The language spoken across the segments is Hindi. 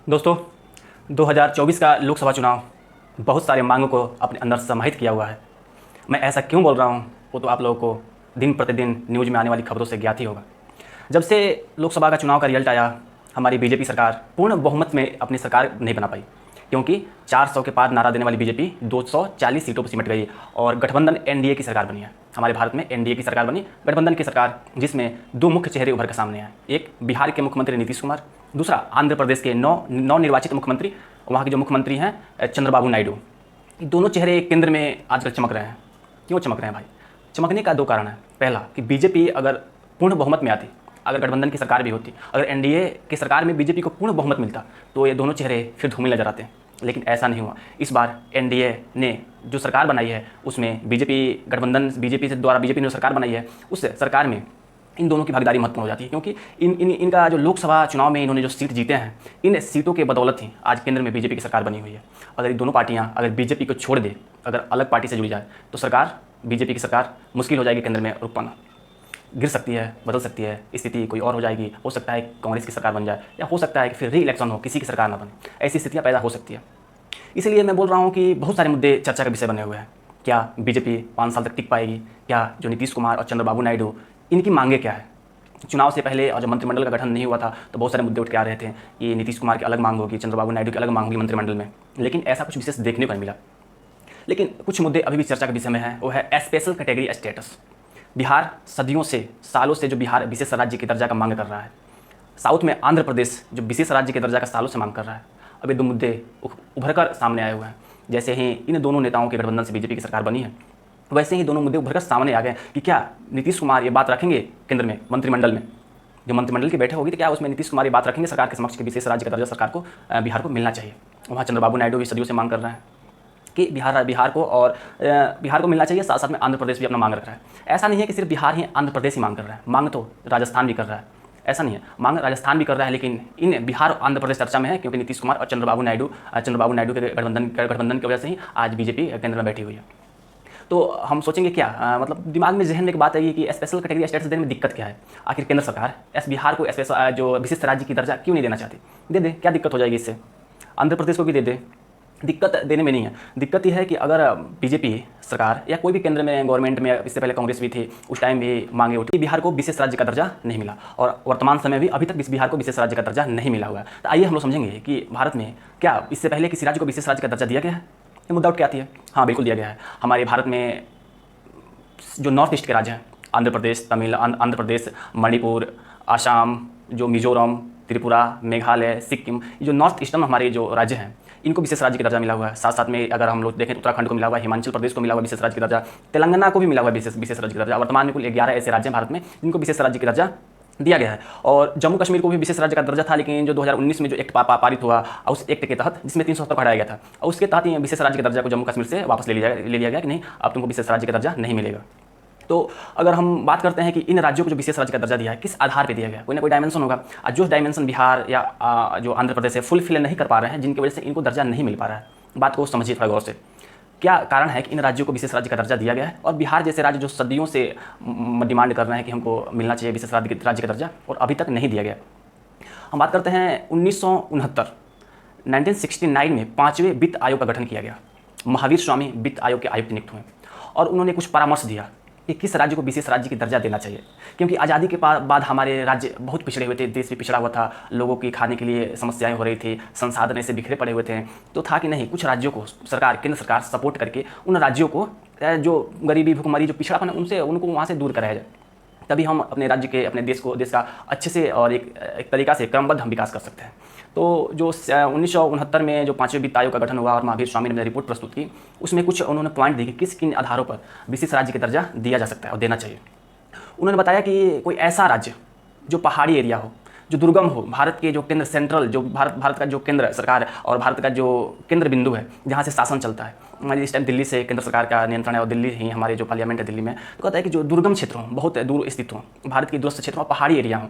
दोस्तों, 2024 का लोकसभा चुनाव बहुत सारे मांगों को अपने अंदर समाहित किया हुआ है। मैं ऐसा क्यों बोल रहा हूँ वो तो आप लोगों को दिन प्रतिदिन न्यूज़ में आने वाली खबरों से ज्ञात ही होगा। जब से लोकसभा का चुनाव का रिजल्ट आया, हमारी बीजेपी सरकार पूर्ण बहुमत में अपनी सरकार नहीं बना पाई, क्योंकि 400 के पार नारा देने वाली बीजेपी 240 सीटों पर सिमट गई और गठबंधन एनडीए की सरकार बनी है। हमारे भारत में एनडीए की सरकार बनी, गठबंधन की सरकार, जिसमें दो मुख्य चेहरे उभर कर सामने आए। एक बिहार के मुख्यमंत्री नीतीश कुमार, दूसरा आंध्र प्रदेश के नौ निर्वाचित मुख्यमंत्री, वहाँ के जो मुख्यमंत्री हैं चंद्रबाबू नायडू। ये दोनों चेहरे केंद्र में आजकल चमक रहे हैं। क्यों चमक रहे हैं भाई? चमकने का दो कारण है। पहला कि बीजेपी अगर पूर्ण बहुमत में आती, अगर गठबंधन की सरकार भी होती, अगर एनडीए की सरकार में बीजेपी को पूर्ण बहुमत मिलता तो ये दोनों चेहरे फिर धूमिल नजर आते हैं। लेकिन ऐसा नहीं हुआ। इस बार एनडीए ने जो सरकार बनाई है उसमें बीजेपी ने जो सरकार बनाई है उस सरकार में इन दोनों की भागीदारी महत्वपूर्ण हो जाती है, क्योंकि इनका जो लोकसभा चुनाव में इन्होंने जो सीट जीते हैं, इन सीटों के बदौलत ही आज केंद्र में बीजेपी की सरकार बनी हुई है। अगर ये दोनों पार्टियां अगर बीजेपी को छोड़ दे, अगर अलग पार्टी से जुड़ी जाए तो बीजेपी की सरकार मुश्किल हो जाएगी केंद्र में रुक पाना, गिर सकती है, बदल सकती है, स्थिति कोई और हो जाएगी। हो सकता है कांग्रेस की सरकार बन जाए, या हो सकता है कि फिर री इलेक्शन हो, किसी की सरकार ना बने। ऐसी स्थितियाँ पैदा हो सकती है। इसलिए मैं बोल रहा हूँ कि बहुत सारे मुद्दे चर्चा का विषय बने हुए हैं। क्या बीजेपी 5 साल तक टिक पाएगी? क्या जो नीतीश कुमार और चंद्रबाबू नायडू, इनकी मांगे क्या है? चुनाव से पहले और जब मंत्रिमंडल का गठन नहीं हुआ था तो बहुत सारे मुद्दे उठ के आ रहे थे कि नीतीश कुमार की अलग मांग होगी, चंद्रबाबू नायडू की अलग मांग होगी मंत्रिमंडल में, लेकिन ऐसा कुछ विशेष देखने को नहीं मिला। लेकिन कुछ मुद्दे अभी भी चर्चा के विषय में है, वो है स्पेशल कैटेगरी स्टेटस। बिहार सालों से जो बिहार विशेष राज्य के दर्जा का मांग कर रहा है, साउथ में आंध्र प्रदेश जो विशेष राज्य के दर्जा का सालों से मांग कर रहा है, अब ये दो मुद्दे उभर कर सामने आए हुए हैं। जैसे ही इन दोनों नेताओं के गठबंधन से बीजेपी की सरकार बनी है, वैसे ही दोनों मुद्दे उभर कर सामने आ गए कि क्या नीतीश कुमार ये बात रखेंगे केंद्र में, मंत्रिमंडल में, जो मंत्रिमंडल की बैठक होगी तो क्या उसमें नीतीश कुमार ये बात रखेंगे सरकार के समक्ष कि विशेष राज्य का दर्जा सरकार को, बिहार को मिलना चाहिए। वहाँ चंद्रबाबू नायडू भी सदियों से मांग कर रहे हैं कि बिहार को मिलना चाहिए। साथ साथ में आंध्र प्रदेश भी अपना मांग रख रहा है। ऐसा नहीं है कि सिर्फ बिहार ही आंध्र प्रदेश ही मांग कर रहा है, मांग तो राजस्थान भी कर रहा है। ऐसा नहीं है, मांग राजस्थान भी कर रहा है, लेकिन इन बिहार और आंध्र प्रदेश चर्चा में है क्योंकि नीतीश कुमार और चंद्रबाबू नायडू के गठबंधन की वजह से ही आज बीजेपी केंद्र में बैठी हुई है। तो हम सोचेंगे क्या, मतलब दिमाग में जहन में एक बात आई कि स्पेशल कैटेगरी स्टेटस देने में दिक्कत क्या है। आखिर केंद्र सरकार बिहार को स्पेशल जो विशिष्ट राज्य की दर्जा क्यों नहीं देना चाहती? दे दे, क्या दिक्कत हो जाएगी इससे? आंध्र प्रदेश को भी दे दे, दिक्कत देने में नहीं है। दिक्कत यह है कि अगर बीजेपी सरकार या कोई भी केंद्र में गवर्नमेंट में, इससे पहले कांग्रेस भी थी, उस टाइम भी मांगे उठी, बिहार को विशेष राज्य का दर्जा नहीं मिला और वर्तमान समय भी अभी तक बिहार को विशेष राज्य का दर्जा नहीं मिला हुआ है। तो आइए हम लोग समझेंगे कि भारत में क्या इससे पहले किसी राज्य को विशेष राज्य का दर्जा दिया गया है? ये मुद्दा उठ के आती है। हाँ, बिल्कुल दिया गया है। हमारे भारत में जो नॉर्थ ईस्ट के राज्य हैं, आंध्र प्रदेश, मणिपुर, आसाम, जो मिजोरम, त्रिपुरा, मेघालय, सिक्किम, जो नॉर्थ ईस्टर्न हमारे जो राज्य हैं, इनको विशेष राज्य का दर्जा मिला हुआ है। साथ साथ में अगर हम लोग देखें तो उत्तराखंड को मिला हुआ है, हिमाचल प्रदेश को मिला हुआ है विशेष राज्य का दर्जा, तेलंगाना को भी मिला हुआ है विशेष राज्य का दर्जा। वर्तमान में कुल 11 ऐसे राज्य हैं भारत में जिनको विशेष राज्य का दर्जा दिया गया है। और जम्मू कश्मीर को भी विशेष राज्य का दर्जा था, लेकिन जो 2019 में जो एक्ट पारित हुआ, उस एक्ट के तहत, जिसमें 370 को हटाया गया था, और उसके तहत ही विशेष राज्य का दर्जा को जम्मू कश्मीर से वापस ले लिया गया कि नहीं, अब तुमको विशेष राज्य का दर्जा नहीं मिलेगा। तो अगर हम बात करते हैं कि इन राज्यों को जो विशेष राज्य का दर्जा दिया है, किस आधार पर दिया गया, कोई ना कोई डायमेंशन होगा। जो डायमेंशन बिहार या जो आंध्र प्रदेश है फुलफिल नहीं कर पा रहे हैं, जिनकी वजह से इनको दर्जा नहीं मिल पा रहा है। बात को समझिए थोड़ा गौर से, क्या कारण है कि इन राज्यों को विशेष राज्य का दर्जा दिया गया है और बिहार जैसे राज्य जो सदियों से डिमांड कर रहे हैं कि हमको मिलना चाहिए विशेष राज्य का दर्जा, और अभी तक नहीं दिया गया। हम बात करते हैं 1969 में 5वें वित्त आयोग का गठन किया गया। महावीर स्वामी वित्त आयोग के आयुक्त नियुक्त हुए और उन्होंने कुछ परामर्श दिया कि किस राज्य को विशेष राज्य की दर्जा देना चाहिए, क्योंकि आज़ादी के बाद हमारे राज्य बहुत पिछड़े हुए थे, देश भी पिछड़ा हुआ था, लोगों की खाने के लिए समस्याएं हो रही थी, संसाधन ऐसे बिखरे पड़े हुए थे। तो था कि नहीं, कुछ राज्यों को केंद्र सरकार सपोर्ट करके उन राज्यों को जो गरीबी, भुखमरी, जो पिछड़ापन है उनको वहाँ से दूर कराया जाए, तभी हम अपने राज्य के, अपने देश का अच्छे से और एक तरीका से क्रमबद्ध हम विकास कर सकते हैं। तो जो 1969 में जो 5वें वित्त आयोग का गठन हुआ और महावीर स्वामी ने रिपोर्ट प्रस्तुत की, उसमें कुछ उन्होंने पॉइंट दिए कि किन आधारों पर विशेष राज्य का दर्जा दिया जा सकता है और देना चाहिए। उन्होंने बताया कि कोई ऐसा राज्य जो पहाड़ी एरिया हो, जो दुर्गम हो, भारत के जो केंद्र सेंट्रल, जो भारत का जो केंद्र सरकार और भारत का जो केंद्र बिंदु है जहाँ से शासन चलता है, हमारे इस टाइम दिल्ली से केंद्र सरकार का नियंत्रण है और दिल्ली ही हमारे जो पार्लियामेंट है दिल्ली में, तो कहता है कि जो दुर्गम क्षेत्र हों, बहुत दूर स्थित हों, भारत के दूरस्थ क्षेत्र में पहाड़ी एरिया हों,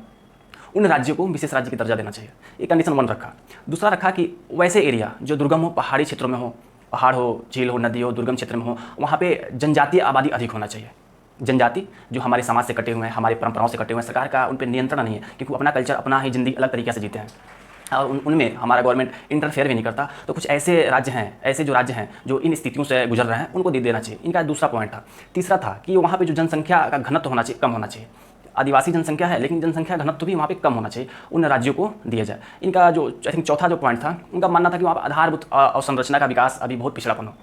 उन राज्यों को विशेष राज्य की दर्जा देना चाहिए। एक कंडीशन 1 रखा। दूसरा रखा कि वैसे एरिया जो दुर्गम हो, पहाड़ी क्षेत्रों में हो, पहाड़ हो, झील हो, नदी हो, दुर्गम क्षेत्र में हो, वहाँ पे जनजातीय आबादी अधिक होना चाहिए। जनजाति जो हमारे समाज से कटे हुए हैं, हमारी परंपराओं से कटे हुए हैं, सरकार का उन पर नियंत्रण नहीं है, क्योंकि वो अपना कल्चर, अपना ही ज़िंदगी अलग तरीके से जीते हैं। और उनमें हमारा गवर्नमेंट इंटरफेयर भी नहीं करता। तो कुछ ऐसे राज्य हैं, ऐसे जो राज्य हैं जो इन स्थितियों से गुजर रहे हैं, उनको दे देना चाहिए। इनका दूसरा पॉइंट था। तीसरा था कि वहाँ पे जो जनसंख्या का घनत्व होना चाहिए, कम होना चाहिए। आदिवासी जनसंख्या है लेकिन जनसंख्या घनत्व भी वहाँ पे कम होना चाहिए, उन राज्यों को दिया जाए। इनका जो आई थिंक चौथा जो पॉइंट था, उनका मानना था कि वहाँ पर आधारभूत अवसंरचना का विकास अभी बहुत पिछड़ापन हो,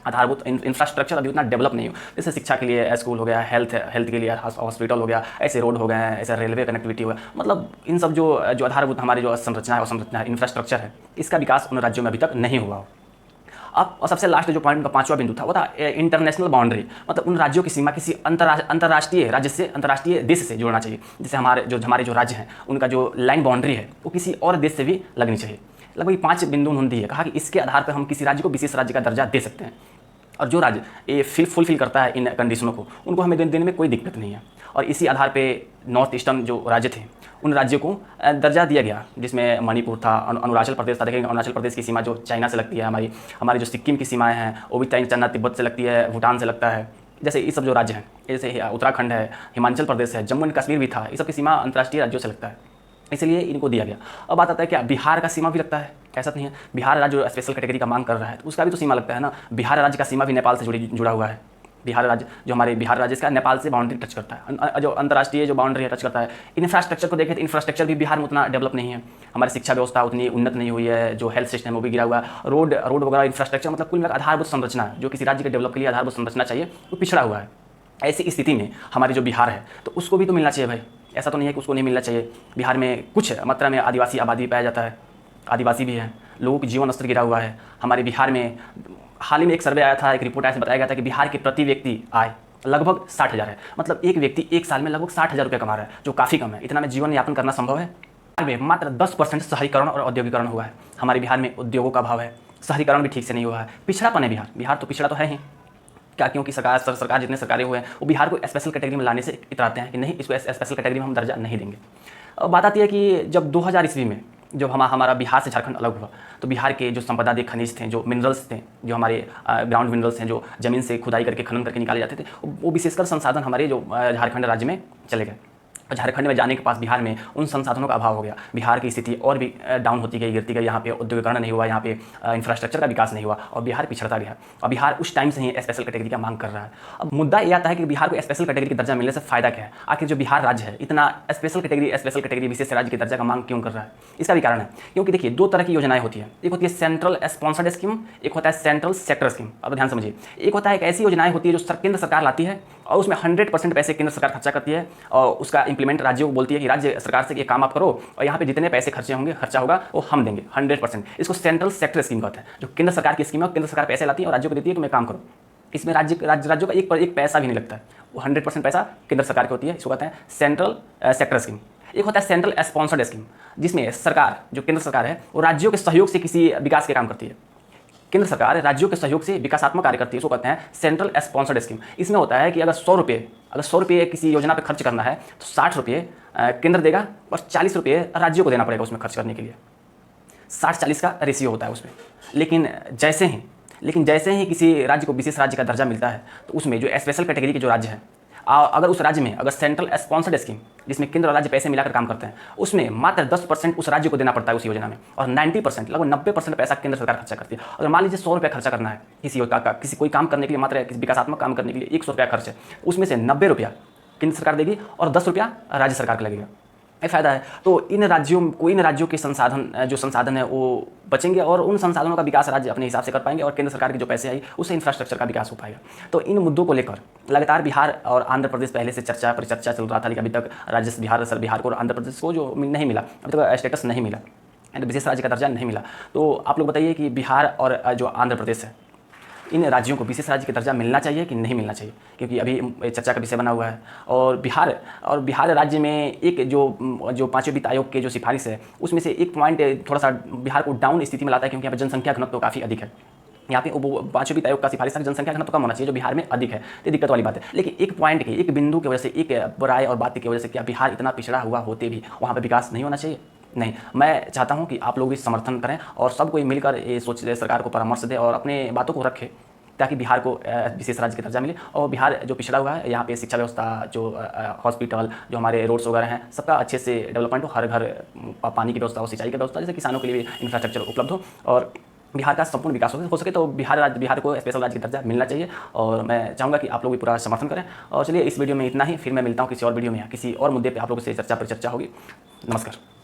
आधारभूत इंफ्रास्ट्रक्चर अभी उतना डेवलप नहीं हो। जैसे शिक्षा के लिए स्कूल हो गया, हेल्थ के लिए हॉस्पिटल हो गया, ऐसे रोड हो गए हैं, ऐसे रेलवे कनेक्टिविटी हो गया। मतलब इन सब जो आधारभूत हमारी जो संरचना है, अवसंरचना है, इंफ्रास्ट्रक्चर है, इसका विकास उन राज्यों में अभी तक नहीं हुआ हो। अब और सबसे लास्ट जो पॉइंट का पांचवा बिंदु था वो था इंटरनेशनल बाउंड्री, मतलब उन राज्यों की सीमा किसी अंतर्राष्ट्रीय राज्य से, अंतर्राष्ट्रीय देश से जोड़ना चाहिए। जैसे हमारे जो राज्य हैं उनका जो लाइन बाउंड्री है वो किसी और देश से भी लगनी चाहिए। लगभग 5 बिंदु उन्होंने दिए, कहा कि इसके आधार पर हम किसी राज्य को विशेष राज्य का दर्जा दे सकते हैं, और जो राज्य ये फुलफिल करता है इन कंडीशनों को, उनको हमें देने में कोई दिक्कत नहीं है। और इसी आधार पे नॉर्थ ईस्टर्न जो राज्य थे उन राज्यों को दर्जा दिया गया, जिसमें मणिपुर था, अरुणाचल प्रदेश था। देखेंगे अरुणाचल प्रदेश की सीमा जो चाइना से लगती है, हमारी जो सिक्किम की सीमाएं हैं वो भी चाइना तिब्बत से लगती है, भूटान से लगता है। जैसे ये सब जो राज्य हैं, जैसे उत्तराखंड है, हिमाचल प्रदेश है, जम्मू एंड कश्मीर भी था, ये सब की सीमा अंतर्राष्ट्रीय राज्यों से लगता है, इसलिए इनको दिया गया। अब बात आता है क्या बिहार का सीमा भी लगता है? ऐसा नहीं है, बिहार राज्य जो स्पेशल कैटेगरी का मांग कर रहा है तो उसका भी तो सीमा लगता है ना। बिहार राज्य का सीमा भी नेपाल से जुड़ा हुआ है। बिहार राज्य जो हमारे बिहार राज्य इसका नेपाल से बाउंड्री टच करता है, जो अंतर्राष्ट्रीय जो बाउंड्री है टच करता है। इंफ्रास्ट्रक्चर को देखें तो इंफ्रास्ट्रक्चर भी बिहार में उतना डेवलप नहीं है, हमारी शिक्षा व्यवस्था उतनी उन्नत नहीं हुई है, जो हेल्थ सिस्टम वो भी गिरा हुआ है, रोड वगैरह इंफ्रास्ट्रक्चर, मतलब कुल मिलाकर आधारभूत संरचना जो किसी राज्य के डेवलप के लिए आधारभूत संरचना चाहिए वो पिछड़ा हुआ है। ऐसी स्थिति में हमारी जो बिहार है तो उसको भी तो मिलना चाहिए भाई, ऐसा तो नहीं है कि उसको नहीं मिलना चाहिए। बिहार में कुछ मात्रा में आदिवासी आबादी पाया जाता है, आदिवासी भी हैं, लोगों की जीवन स्तर गिरा हुआ है। हमारे बिहार में हाल ही में एक सर्वे आया था, एक रिपोर्ट आया, बताया गया था कि बिहार के प्रति व्यक्ति आय लगभग 60,000 है, मतलब एक व्यक्ति एक साल में लगभग 60,000 रुपये कमा रहा है, जो काफ़ी कम है। इतना में जीवन यापन करना संभव है? बिहार में मात्र 10% शहरीकरण और औद्योगिकरण हुआ है। हमारे बिहार में उद्योगों का अभाव है, शहरीकरण भी ठीक से नहीं हुआ है, पिछड़ापन है बिहार तो पिछड़ा तो है ही। क्या? क्योंकि सरकार जितने सरकारें हुए हैं वो बिहार को स्पेशल कैटेगरी में लाने से इतराते हैं कि नहीं, इसको स्पेशल कैटेगरी में हम दर्जा नहीं देंगे। अब बात आती है कि जब 2000 ईस्वी में जब हमारा बिहार से झारखंड अलग हुआ तो बिहार के जो संपदा खनिज थे, जो मिनरल्स थे, जो हमारे ग्राउंड मिनरल्स हैं, जो ज़मीन से खुदाई करके खनन करके निकाले जाते थे, वो विशेषकर संसाधन हमारे जो झारखंड राज्य में चले गए। झारखंड में जाने के पास बिहार में उन संसाधनों का अभाव हो गया, बिहार की स्थिति और भी डाउन होती गई, गिरती गई। यहाँ पे उद्योगीकरण नहीं हुआ, यहाँ पे इंफ्रास्ट्रक्चर का विकास नहीं हुआ और बिहार पिछड़ता गया। और बिहार उस टाइम से ही स्पेशल कैटेगरी का मांग कर रहा है। अब मुद्दा ये आता है कि बिहार को स्पेशल कैटेगरी का दर्जा मिलने से फायदा क्या है? आखिर जो बिहार राज्य है इतना स्पेशल कैटेगरी विशेष राज्य के दर्जा का मांग क्यों कर रहा है? इसका भी कारण है, क्योंकि देखिए 2 तरह की योजनाएं होती है, एक होती है सेंट्रल स्पॉन्सर्ड स्कीम, एक होता है सेंट्रल सेक्टर स्कीम। अब ध्यान समझिए, एक होता है एक ऐसी योजनाएं होती है जो केंद्र सरकार लाती है और उसमें 100% पैसे केंद्र सरकार खर्चा करती है और उसका इंप्लीमेंट राज्यों को बोलती है कि राज्य सरकार से ये काम आप करो और यहाँ पे जितने पैसे खर्चा होगा वो हम देंगे 100%। इसको सेंट्रल सेक्टर स्कीम कहते हैं, जो केंद्र सरकार की स्कीम है, केंद्र सरकार पैसे लाती है और राज्यों को देती है तुम काम करो। इसमें राज्यों का एक पैसा भी नहीं लगता है, वो 100% पैसा केंद्र सरकार की होती है, इसको कहते हैं सेंट्रल सेक्टर स्कीम। एक होता है सेंट्रल स्पॉन्सर्ड स्कीम, जिसमें सरकार जो केंद्र सरकार है वो राज्यों के सहयोग से किसी विकास के काम करती है। केंद्र सरकार राज्यों के सहयोग से विकासात्मक कार्य करती है, इसको कहते हैं सेंट्रल स्पॉन्सर्ड स्कीम। इसमें होता है कि अगर 100 रुपये किसी योजना पे खर्च करना है तो 60 रुपये केंद्र देगा और 40 रुपये राज्यों को देना पड़ेगा उसमें खर्च करने के लिए। 60-40 का रेशियो होता है उसमें। लेकिन जैसे ही किसी राज्य को विशेष राज्य का दर्जा मिलता है तो उसमें जो स्पेशल कैटेगरी के जो राज्य हैं, अगर उस राज्य में अगर सेंट्रल स्पॉन्सर्ड स्कीम जिसमें केंद्र और राज्य पैसे मिलाकर काम करते हैं, उसमें मात्र 10% उस राज्य को देना पड़ता है उस योजना में, और 90% लगभग 90% पैसा केंद्र सरकार खर्चा करती है। अगर मान लीजिए 100 रुपये खर्चा करना है किसी कोई काम करने के लिए, मात्र किसी विकासात्मक काम करने के लिए 100 रुपया खर्च है, उसमें से 90 रुपया केंद्र सरकार देगी और 10 रुपया राज्य सरकार को लगेगा। ये फायदा है। तो इन राज्यों के संसाधन है वो बचेंगे और उन संसाधनों का विकास राज्य अपने हिसाब से कर पाएंगे और केंद्र सरकार के जो पैसे आई उससे इंफ्रास्ट्रक्चर का विकास हो पाएगा। तो इन मुद्दों को लेकर लगातार बिहार और आंध्र प्रदेश पहले से परिचर्चा चल रहा था, लेकिन अभी तक बिहार को और आंध्र प्रदेश को जो नहीं मिला, अभी तक स्टेटस नहीं मिला, विशेष राज्य का दर्जा नहीं मिला। तो आप लोग बताइए कि बिहार और जो आंध्र प्रदेश है, इन राज्यों को विशेष राज्य का दर्जा मिलना चाहिए कि नहीं मिलना चाहिए? क्योंकि अभी चर्चा का विषय बना हुआ है। और बिहार राज्य में एक जो 5वें वित्त आयोग के जो सिफारिश है उसमें से एक पॉइंट थोड़ा सा बिहार को डाउन स्थिति में लाता है, क्योंकि यहाँ पर जनसंख्या घनत्व तो काफ़ी अधिक है। यहाँ पे वो 5वें वित्त आयोग का सिफारिश है जनसंख्या घनत्व कम होना चाहिए, जो बिहार में अधिक है। तो दिक्कत वाली बात है। लेकिन एक बिंदु की वजह से, एक राय और बात की वजह से क्या बिहार इतना पिछड़ा हुआ होते भी वहाँ पर विकास नहीं होना चाहिए? नहीं, मैं चाहता हूँ कि आप लोग भी समर्थन करें और सब कोई मिलकर ये सोच सरकार को परामर्श दे और अपने बातों को रखें ताकि बिहार को विशेष राज्य का दर्जा मिले। और बिहार जो पिछड़ा हुआ है, यहाँ पे शिक्षा व्यवस्था, जो हॉस्पिटल, जो हमारे रोड्स वगैरह हैं, सबका अच्छे से डेवलपमेंट हो, हर घर पानी की व्यवस्था हो, सिंचाई की व्यवस्था, जैसे किसानों के लिए भी इंफ्रास्ट्रक्चर उपलब्ध हो और बिहार का संपूर्ण विकास हो सके। तो बिहार को स्पेशल राज्य का दर्जा मिलना चाहिए और मैं चाहूँगा कि आप लोग भी पूरा समर्थन करें। और चलिए इस वीडियो में इतना ही, फिर मैं मिलता हूँ किसी और वीडियो में, किसी और मुद्दे पे आप लोगों से चर्चा परिचर्चा होगी। नमस्कार।